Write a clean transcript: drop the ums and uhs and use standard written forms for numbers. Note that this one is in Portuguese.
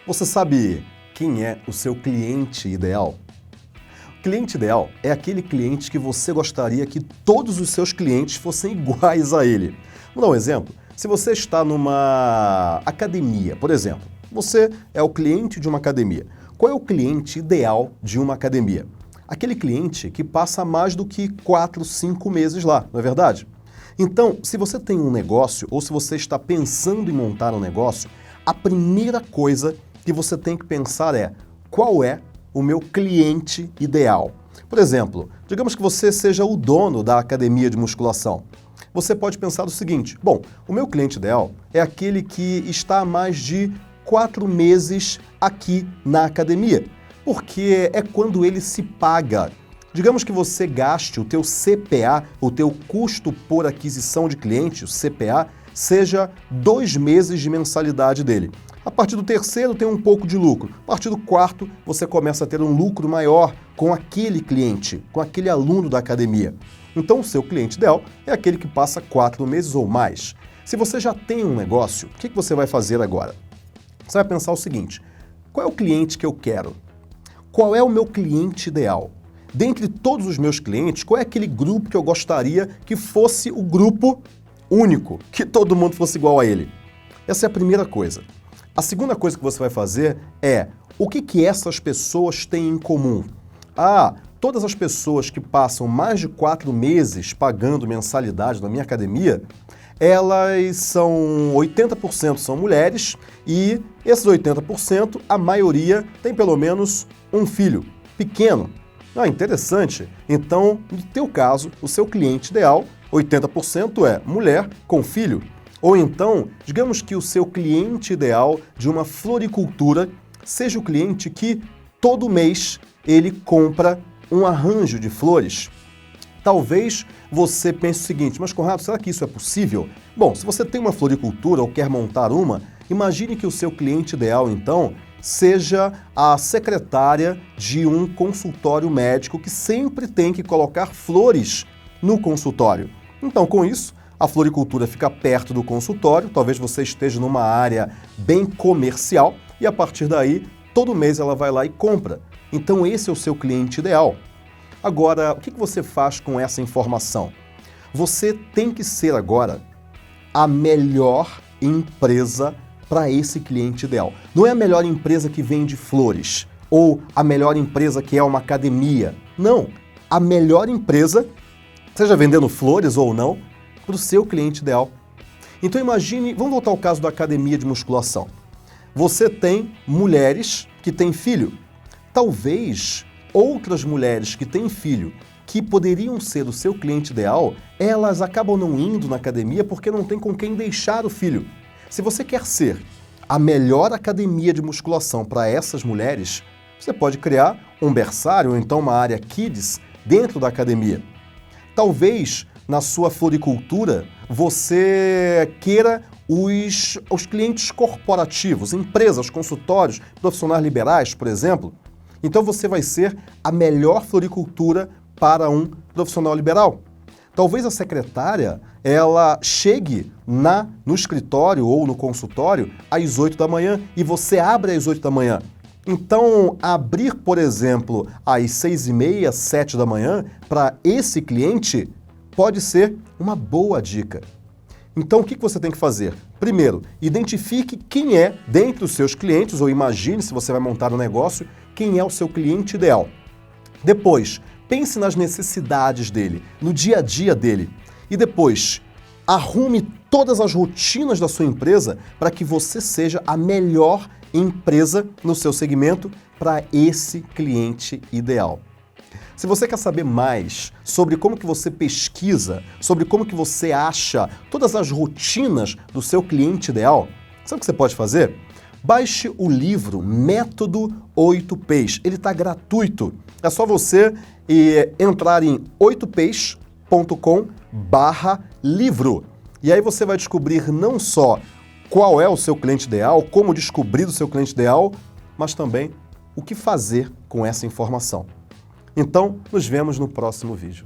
Você sabe quem é o seu cliente ideal? O cliente ideal é aquele cliente que você gostaria que todos os seus clientes fossem iguais a ele. Vou dar um exemplo. Se você está numa academia, por exemplo, você é o cliente de uma academia. Qual é o cliente ideal de uma academia? Aquele cliente que passa mais do que 4, 5 meses lá, não é verdade? Então, se você tem um negócio ou se você está pensando em montar um negócio, a primeira coisa que você tem que pensar é: qual é o meu cliente ideal? Por exemplo, digamos que você seja o dono da academia de musculação. Você pode pensar o seguinte: bom, o meu cliente ideal é aquele que está há mais de 4 meses aqui na academia, porque é quando ele se paga. Digamos que você gaste o teu CPA, o teu custo por aquisição de cliente, o CPA, seja 2 meses de mensalidade dele. A partir do terceiro tem um pouco de lucro. A partir do quarto você começa a ter um lucro maior com aquele cliente, com aquele aluno da academia. Então o seu cliente ideal é aquele que passa 4 meses ou mais. Se você já tem um negócio, o que você vai fazer agora? Você vai pensar o seguinte: qual é o cliente que eu quero? Qual é o meu cliente ideal? Dentre todos os meus clientes, qual é aquele grupo que eu gostaria que fosse o grupo único, que todo mundo fosse igual a ele? Essa é a primeira coisa. A segunda coisa que você vai fazer é: o que essas pessoas têm em comum? Todas as pessoas que passam mais de 4 meses pagando mensalidade na minha academia, elas são 80% são mulheres e esses 80%, a maioria tem pelo menos um filho pequeno. Interessante. Então, no teu caso, o seu cliente ideal, 80% é mulher com filho. Ou então, digamos que o seu cliente ideal de uma floricultura seja o cliente que todo mês ele compra um arranjo de flores. Talvez você pense o seguinte: mas Conrado, será que isso é possível? Bom, se você tem uma floricultura ou quer montar uma, imagine que o seu cliente ideal, então, seja a secretária de um consultório médico que sempre tem que colocar flores no consultório. Então, com isso, a floricultura fica perto do consultório, talvez você esteja numa área bem comercial e a partir daí, todo mês ela vai lá e compra. Então, esse é o seu cliente ideal. Agora, o que você faz com essa informação? Você tem que ser agora a melhor empresa para esse cliente ideal. Não é a melhor empresa que vende flores ou a melhor empresa que é uma academia. Não, a melhor empresa, seja vendendo flores ou não, para o seu cliente ideal. Então imagine, vamos voltar ao caso da academia de musculação. Você tem mulheres que têm filho. Talvez outras mulheres que têm filho, que poderiam ser o seu cliente ideal, elas acabam não indo na academia porque não tem com quem deixar o filho. Se você quer ser a melhor academia de musculação para essas mulheres, você pode criar um berçário ou então uma área kids dentro da academia. Talvez na sua floricultura você queira os clientes corporativos, empresas, consultórios, profissionais liberais, por exemplo. Então você vai ser a melhor floricultura para um profissional liberal. Talvez a secretária, ela chegue no escritório ou no consultório às 8 da manhã e você abre às 8 da manhã. Então, abrir, por exemplo, às 6h30, 7 da manhã, para esse cliente, pode ser uma boa dica. Então, o que você tem que fazer? Primeiro, identifique quem é, dentre os seus clientes, ou imagine, se você vai montar um negócio, quem é o seu cliente ideal. Depois, pense nas necessidades dele, no dia a dia dele. E depois, arrume todas as rotinas da sua empresa para que você seja a melhor empresa no seu segmento para esse cliente ideal. Se você quer saber mais sobre como que você pesquisa, sobre como que você acha todas as rotinas do seu cliente ideal, sabe o que você pode fazer? Baixe o livro Método 8Ps. Ele está gratuito. É só você entrar em 8ps.com/livro. E aí você vai descobrir não só qual é o seu cliente ideal, como descobrir o seu cliente ideal, mas também o que fazer com essa informação. Então, nos vemos no próximo vídeo.